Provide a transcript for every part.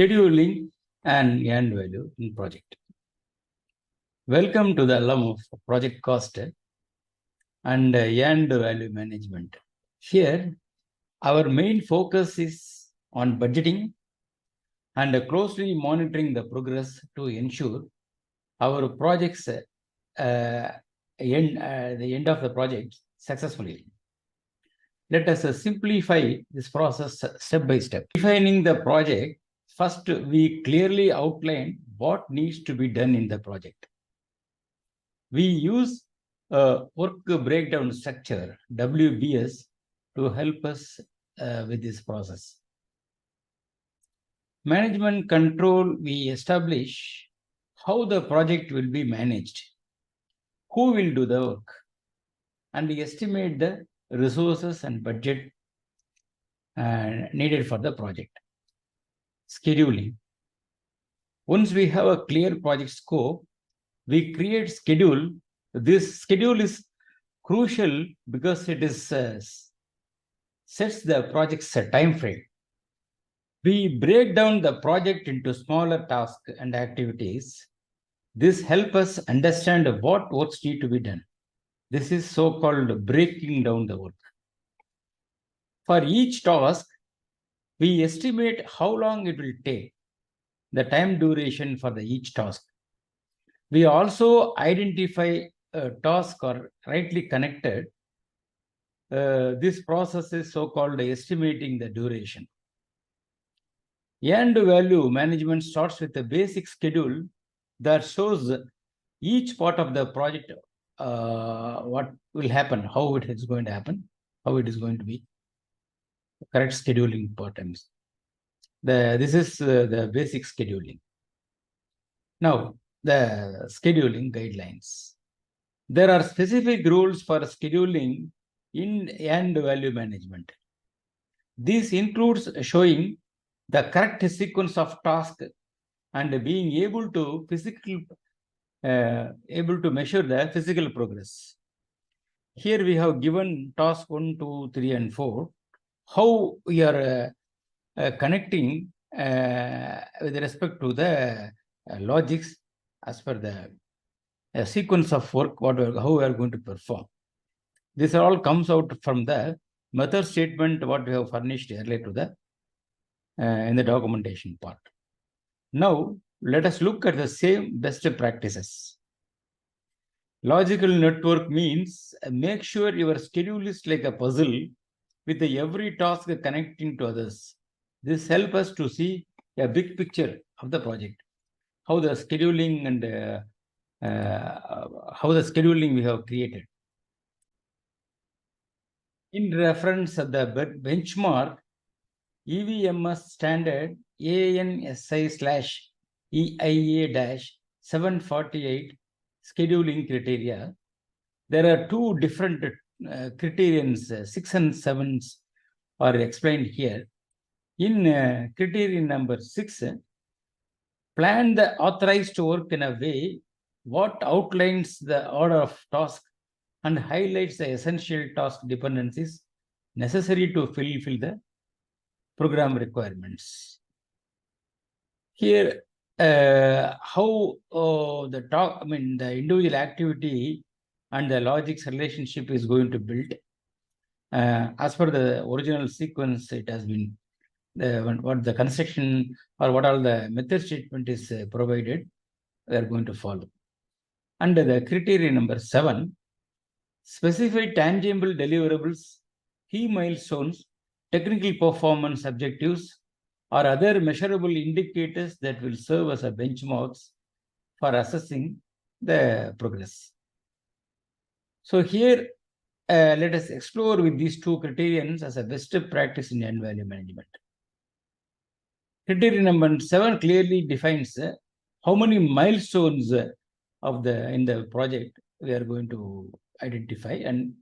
scheduling and end value in project. Welcome to the alum of project cost and end value management. Here, our main focus is on budgeting and closely monitoring the progress to ensure our projects the end of the project successfully. Let us simplify this process step by step. Defining the project, first we clearly outline what needs to be done in the project. We use a work breakdown structure, WBS, to help us with this process. Management control, we establish how the project will be managed, who will do the work, and we estimate the resources and budget needed for the project. Scheduling. Once we have a clear project scope, we create schedule. This schedule is crucial because it is sets the project's time frame. We break down the project into smaller tasks and activities. This helps us understand what works need to be done. This is so-called breaking down the work. For each task, we estimate how long it will take, the time duration for each task. We also identify a task or rightly connected. This process is so-called estimating the duration. End value management starts with a basic schedule that shows each part of the project, what will happen, how it is going to happen, how it is going to be. Correct scheduling patterns. This is the basic scheduling. Now, the scheduling guidelines. There are specific rules for scheduling in end value management. This includes showing the correct sequence of tasks and being able to measure the physical progress. Here we have given task 1, 2, 3, and 4. How we are connecting with respect to the logics as per the sequence of work, how we are going to perform. This all comes out from the method statement what we have furnished earlier to the in the documentation part. Now, let us look at the same best practices. Logical network means make sure your schedule is like a puzzle with every task connecting to others. This helps us to see a big picture of the project, how the scheduling and how the scheduling we have created. In reference of the benchmark, EVMS standard ANSI/EIA-748 scheduling criteria. There are two different criterions, 6 and 7 are explained here. In criterion number 6, plan the authorized work in a way what outlines the order of task and highlights the essential task dependencies necessary to fulfill the program requirements. Here, how the individual activity and the logics relationship is going to build. As per the original sequence, it has been what the construction or what all the method statement is provided, we are going to follow. Under the criteria number 7, specify tangible deliverables, key milestones, technical performance objectives, or other measurable indicators that will serve as a benchmarks for assessing the progress. So here, let us explore with these two criterions as a best practice in end value management. Criteria number 7 clearly defines how many milestones in the project we are going to identify and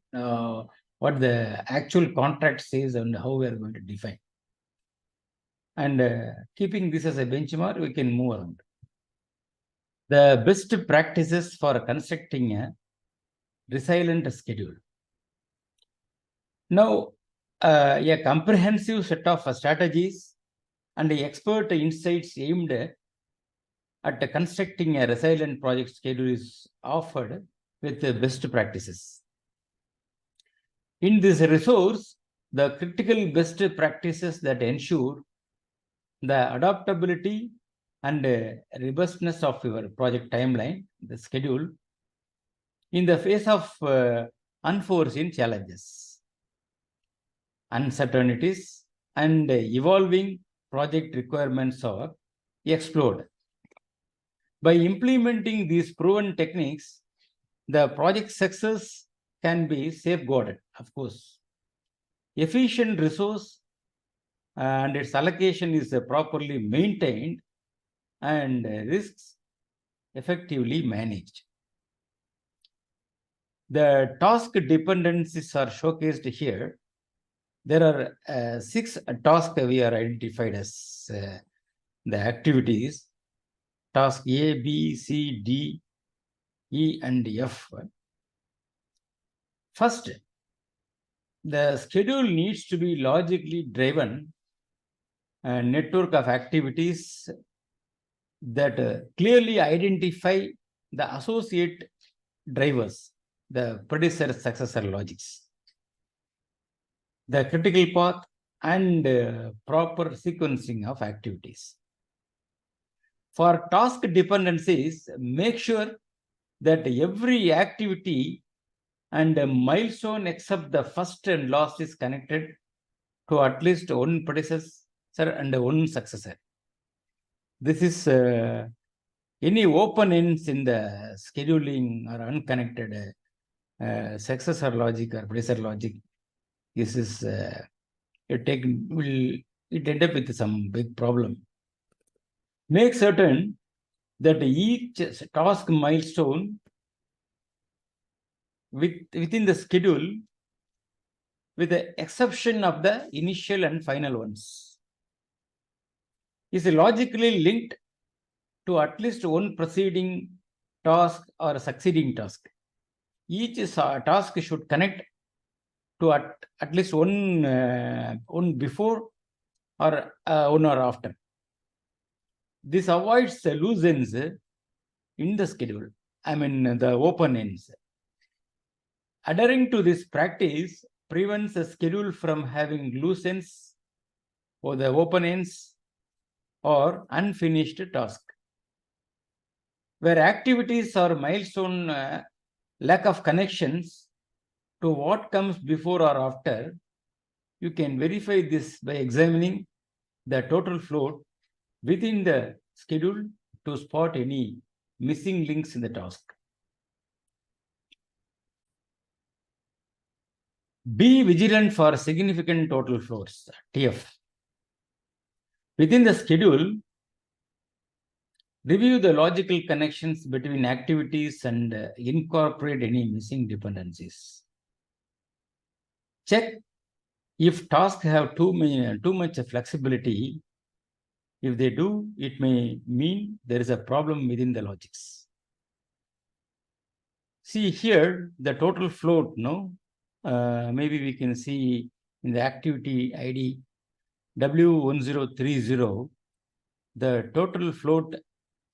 what the actual contract says and how we are going to define. And keeping this as a benchmark, we can move around. The best practices for constructing a resilient schedule. Now, a comprehensive set of strategies and the expert insights aimed at constructing a resilient project schedule is offered with the best practices. In this resource, the critical best practices that ensure the adaptability and robustness of your project timeline, the schedule, in the face of unforeseen challenges, uncertainties, and evolving project requirements are explored. By implementing these proven techniques, the project success can be safeguarded, of course. Efficient resource and its allocation is properly maintained and risks effectively managed. The task dependencies are showcased here. There are 6 tasks we are identified as the activities. Task A, B, C, D, E, and F. First, the schedule needs to be logically driven a network of activities that clearly identify the associate drivers, the predecessor successor logics, the critical path, and proper sequencing of activities. For task dependencies, make sure that every activity and a milestone except the first and last is connected to at least one predecessor and one successor. This is any open ends in the scheduling or unconnected successor logic or predecessor logic. This is it end up with some big problem. Make certain that each task milestone within the schedule, with the exception of the initial and final ones, is logically linked to at least one preceding task or succeeding task. Each task should connect to at least one before or one or after. This avoids the loose ends in the schedule, I mean the open ends. Adhering to this practice prevents a schedule from having loose ends or the open ends or unfinished task. Where activities or milestone lack of connections to what comes before or after, you can verify this by examining the total float within the schedule to spot any missing links in the task. Be vigilant for significant total floats, TF. Within the schedule, review the logical connections between activities and incorporate any missing dependencies. Check if tasks have too much flexibility. If they do, it may mean there is a problem within the logics. See here the total float, no? Maybe we can see in the activity ID W1030, the total float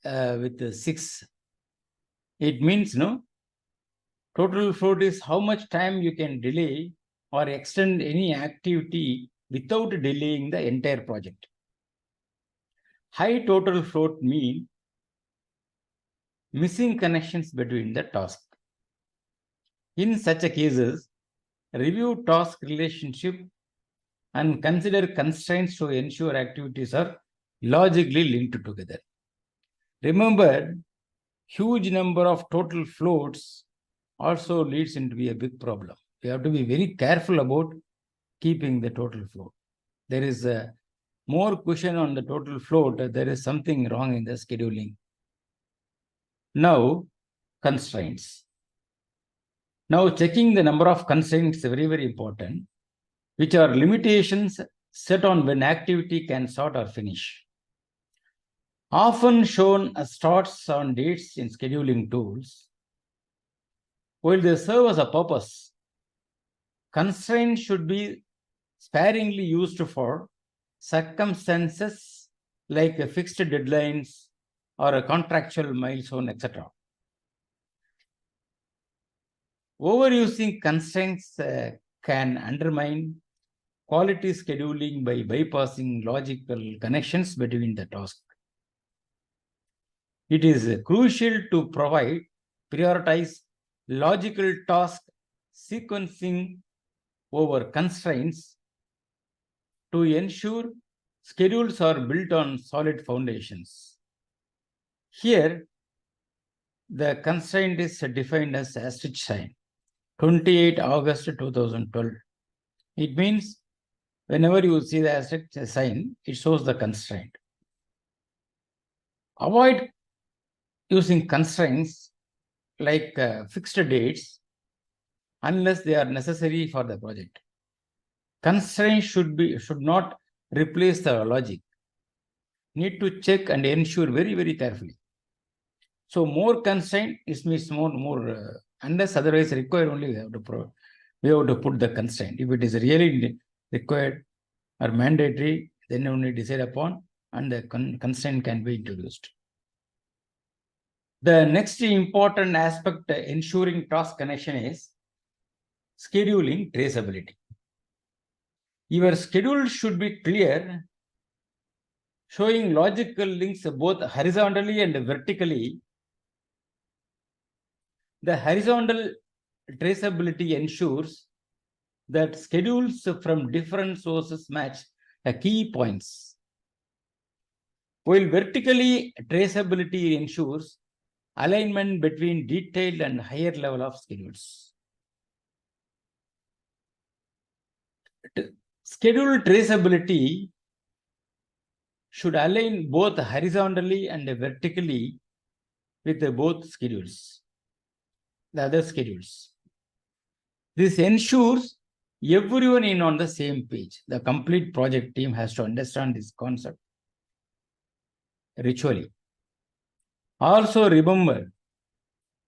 with 6. It means, no? Total float is how much time you can delay or extend any activity without delaying the entire project. High total float mean missing connections between the tasks. In such cases, review task relationship and consider constraints to ensure activities are logically linked together. Remember, huge number of total floats also leads into a big problem. We have to be very careful about keeping the total float. There is more cushion on the total float. There is something wrong in the scheduling. Now, constraints. Now, checking the number of constraints is very, very important, which are limitations set on when activity can start or finish. Often shown as starts on dates in scheduling tools, while they serve as a purpose, constraints should be sparingly used for circumstances like fixed deadlines or a contractual milestone, etc. Overusing constraints can undermine quality scheduling by bypassing logical connections between the tasks. It is crucial to prioritize logical task sequencing over constraints to ensure schedules are built on solid foundations. Here, the constraint is defined as asterisk sign, 28 August 2012. It means whenever you see the asterisk sign, it shows the constraint. Avoid using constraints like fixed dates unless they are necessary for the project. Constraints should not replace the logic. Need to check and ensure very, very carefully. So more constraint is means more unless otherwise required only we have to put the constraint. If it is really required or mandatory, then only decide upon and the constraint can be introduced. The next important aspect ensuring task connection is scheduling traceability. Your schedule should be clear, showing logical links both horizontally and vertically. The horizontal traceability ensures that schedules from different sources match the key points, while vertically traceability ensures alignment between detailed and higher level of schedules. Schedule traceability should align both horizontally and vertically with both schedules, the other schedules. This ensures everyone is on the same page. The complete project team has to understand this concept ritually. Also remember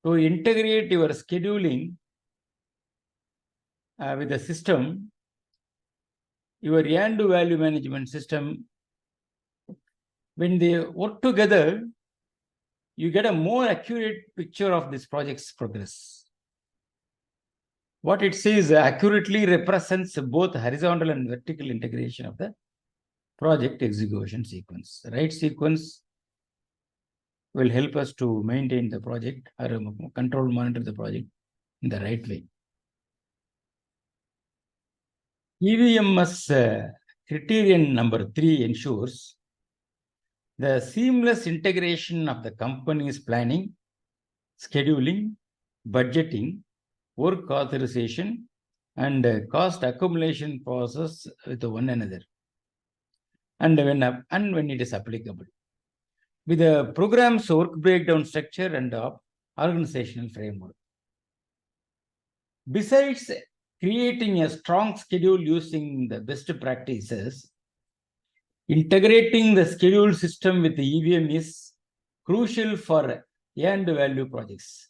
to integrate your scheduling with the system, your end value management system. When they work together, you get a more accurate picture of this project's progress. What it says accurately represents both horizontal and vertical integration of the project execution sequence. The right sequence will help us to maintain the project or control, monitor the project in the right way. EVMS criterion number 3 ensures the seamless integration of the company's planning, scheduling, budgeting, work authorization, and cost accumulation process with one another, and when it is applicable, with the program's work breakdown structure and organizational framework. Besides creating a strong schedule using the best practices, integrating the schedule system with the EVM is crucial for end value projects.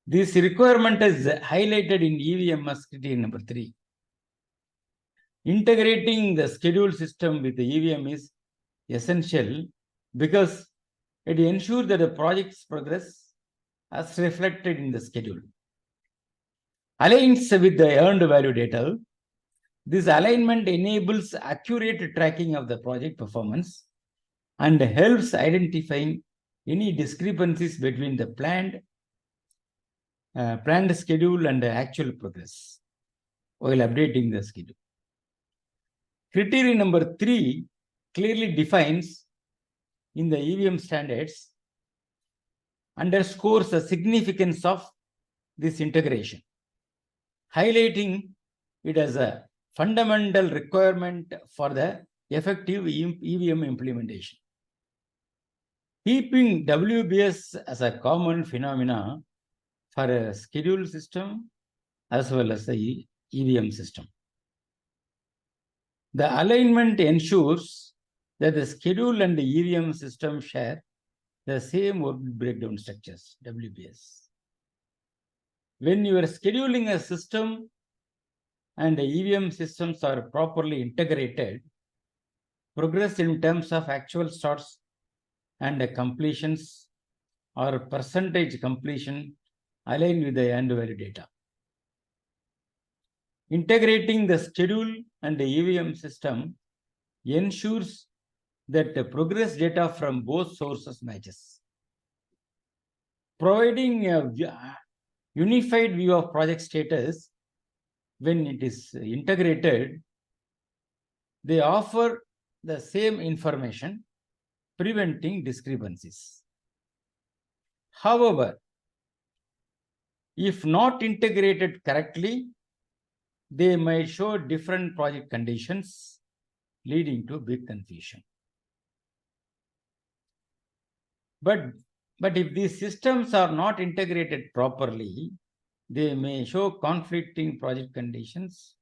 This requirement is highlighted in EVMS criterion number 3. Integrating the schedule system with the EVM is essential because it ensures that the project's progress as reflected in the schedule aligns with the earned value data. This alignment enables accurate tracking of the project performance and helps identifying any discrepancies between the planned schedule and the actual progress while updating the schedule. Criterion number 3 clearly defines in the EVM standards, underscores the significance of this integration, highlighting it as a fundamental requirement for the effective EVM implementation. Keeping WBS as a common phenomena for a schedule system as well as the EVM system. The alignment ensures that the schedule and the EVM system share the same work breakdown structures, WBS. When you are scheduling a system and the EVM systems are properly integrated, Progress in terms of actual starts and completions or percentage completion aligned with the end value data. Integrating the schedule and the EVM system ensures that the progress data from both sources matches. Providing a unified view of project status when it is integrated, they offer the same information, preventing discrepancies. However, if not integrated correctly, they might show different project conditions, leading to big confusion. But if these systems are not integrated properly, they may show conflicting project conditions.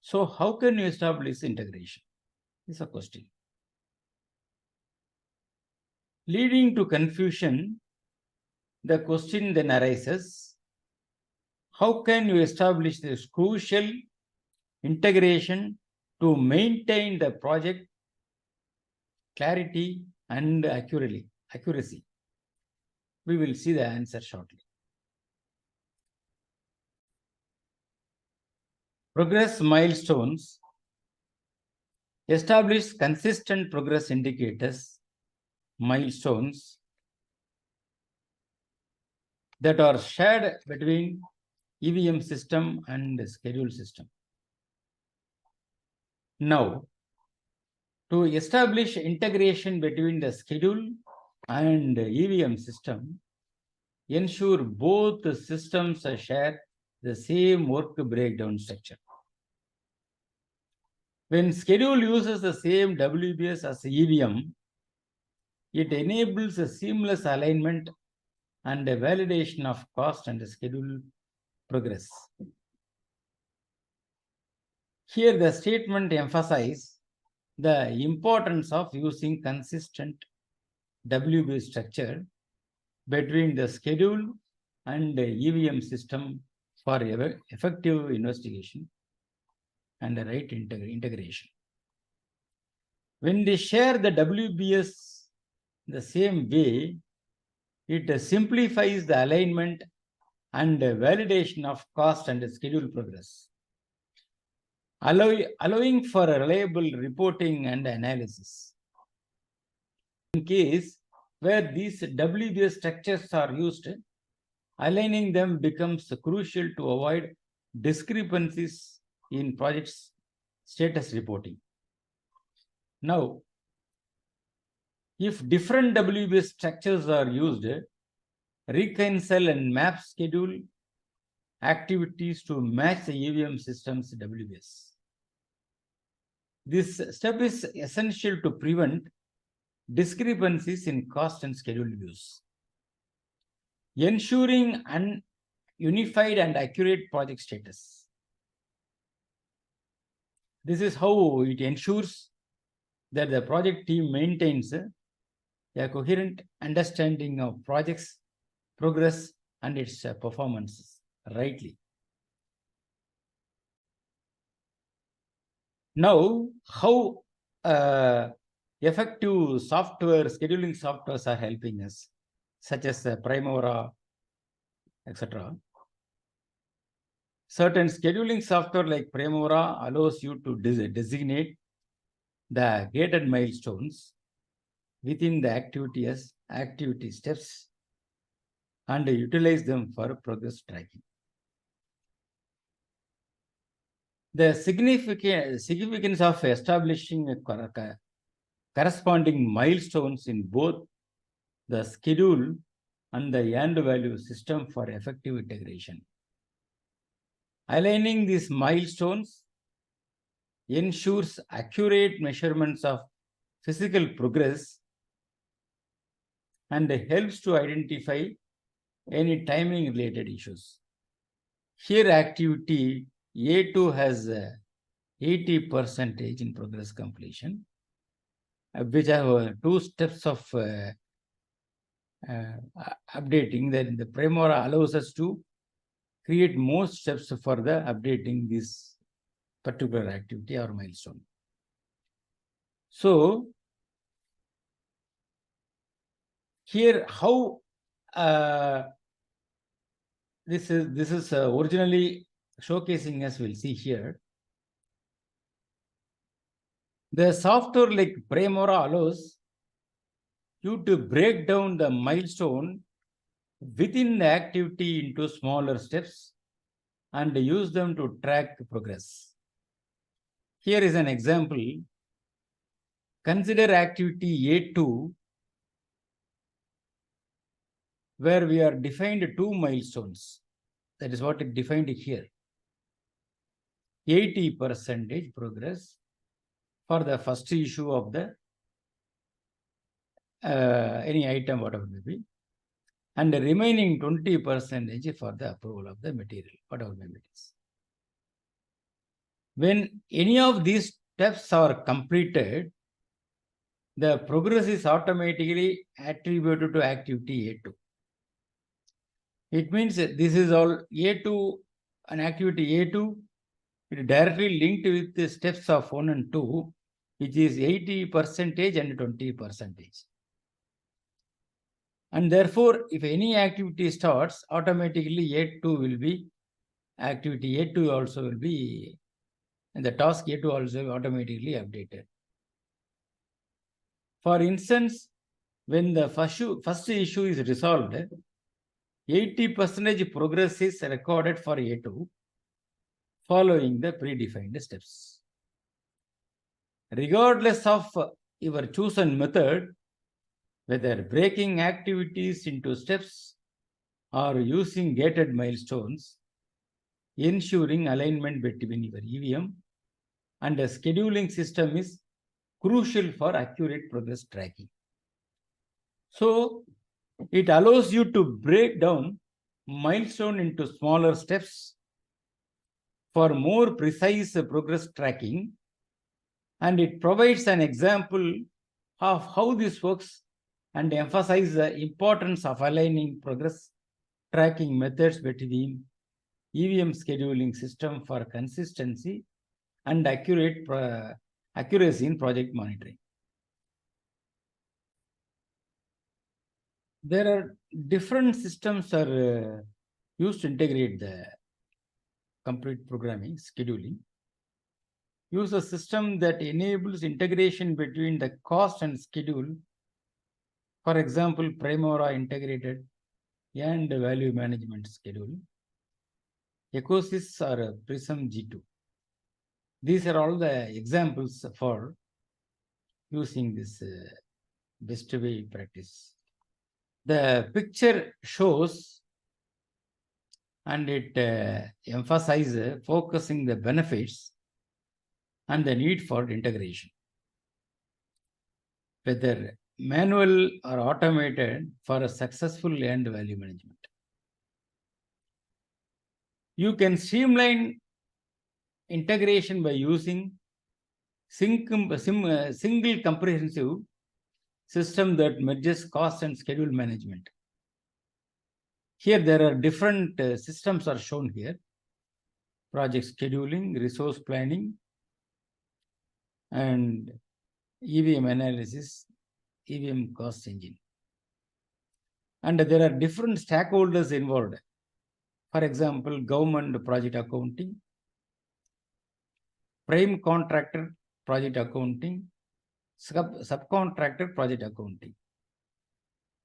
So how can you establish integration? Is a question. Leading to confusion, the question then arises, how can you establish this crucial integration to maintain the project clarity and accuracy? We will see the answer shortly. Progress milestones establish consistent progress indicators, milestones that are shared between EVM system and schedule system. Now, to establish integration between the schedule and EVM system, ensure both the systems share the same work breakdown structure. When schedule uses the same WBS as EVM, it enables a seamless alignment and a validation of cost and schedule progress. Here, the statement emphasizes the importance of using consistent WBS structure between the schedule and the EVM system for effective investigation and the right integration. When they share the WBS the same way, it simplifies the alignment and validation of cost and schedule progress, allowing for a reliable reporting and analysis. In case where these WBS structures are used, aligning them becomes crucial to avoid discrepancies in project's status reporting. Now, if different WBS structures are used, reconcile and map schedule activities to match the EVM system's WBS. This step is essential to prevent discrepancies in cost and schedule use, ensuring an unified and accurate project status. This is how it ensures that the project team maintains a coherent understanding of project's progress and its performances rightly. Now, how effective scheduling softwares are helping us, such as Primavera, etc. Certain scheduling software like Primavera allows you to designate the gated milestones within the activity steps and utilize them for progress tracking. The significance of establishing corresponding milestones in both the schedule and the end value system for effective integration. Aligning these milestones ensures accurate measurements of physical progress and helps to identify any timing related issues. Here, activity A2 has 80% in progress completion, which have two steps of updating. That the Primavera allows us to create more steps for the updating this particular activity or milestone. So here how this is originally showcasing, as we'll see here. The software like Primora allows you to break down the milestone within the activity into smaller steps and use them to track progress. Here is an example. Consider activity A2, where we are defined 2 milestones. That is what it defined here. 80% progress for the first issue of the any item, whatever may be, and the remaining 20% for the approval of the material, whatever may be. When any of these steps are completed, the progress is automatically attributed to activity A2. It means that this is all A2, an activity A2, it is directly linked with the steps of 1 and 2, which is 80% and 20%. And therefore, if any activity starts, automatically A2 will be, activity A2 also will be, and the task A2 also automatically updated. For instance, when the first issue is resolved, 80% progress is recorded for A2 following the predefined steps. Regardless of your chosen method, whether breaking activities into steps or using gated milestones, ensuring alignment between your EVM and the scheduling system is crucial for accurate progress tracking. So it allows you to break down milestone into smaller steps for more precise progress tracking, and it provides an example of how this works and emphasize the importance of aligning progress tracking methods between EVM scheduling system for consistency and accuracy in project monitoring. There are different systems are used to integrate the complete programming scheduling. Use a system that enables integration between the cost and schedule. For example, Primora integrated and value management schedule. Ecosys or Prism G2. These are all the examples for using this best way practice. The picture shows and it emphasizes focusing the benefits and the need for integration, whether manual or automated, for a successful end value management. You can streamline integration by using single comprehensive system that merges cost and schedule management. Here there are different systems are shown here: project scheduling, resource planning, and EVM analysis, EVM cost engine. And there are different stakeholders involved. For example, government project accounting, prime contractor project accounting, subcontractor project accounting.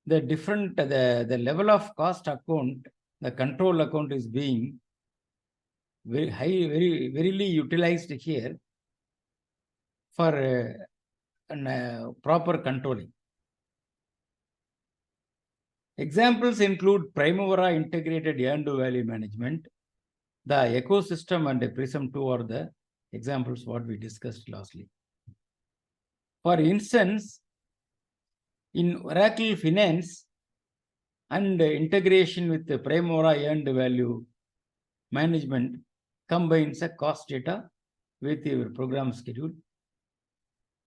The different, the level of cost account, the control account is being very high, very utilized here for proper controlling. Examples include Primavera integrated earned value management, the ecosystem, and the Prism 2 are the examples what we discussed lastly. For instance, in Oracle Finance and integration with the Primavera earned value management combines a cost data with your program schedule,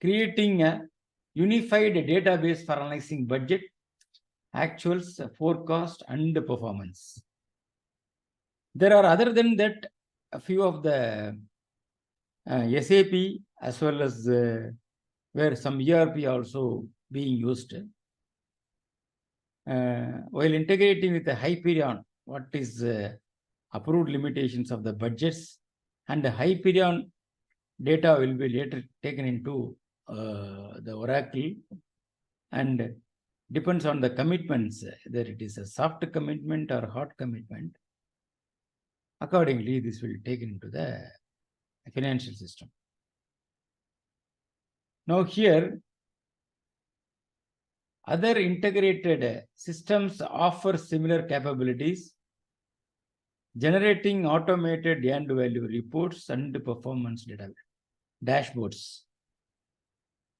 creating a unified database for analyzing budget, actuals, forecast, and performance. There are, other than that, a few of the SAP as well as where some ERP also being used. While integrating with the Hyperion, what is approved limitations of the budgets, and the Hyperion data will be later taken into the Oracle, and depends on the commitments, whether it is a soft commitment or hard commitment. Accordingly, this will take into the financial system. Now here, other integrated systems offer similar capabilities, generating automated end value reports and performance data dashboards.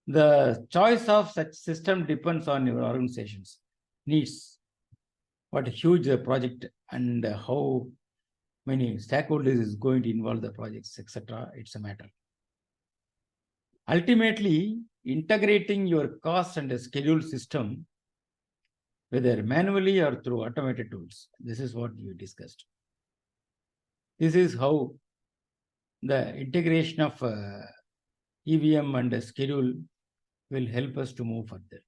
The choice of such system depends on your organization's needs, what huge the project and how many stakeholders is going to involve the projects, etc. It's a matter. Ultimately, integrating your cost and schedule system, whether manually or through automated tools, this is what you discussed. This is how the integration of EVM and schedule will help us to move further.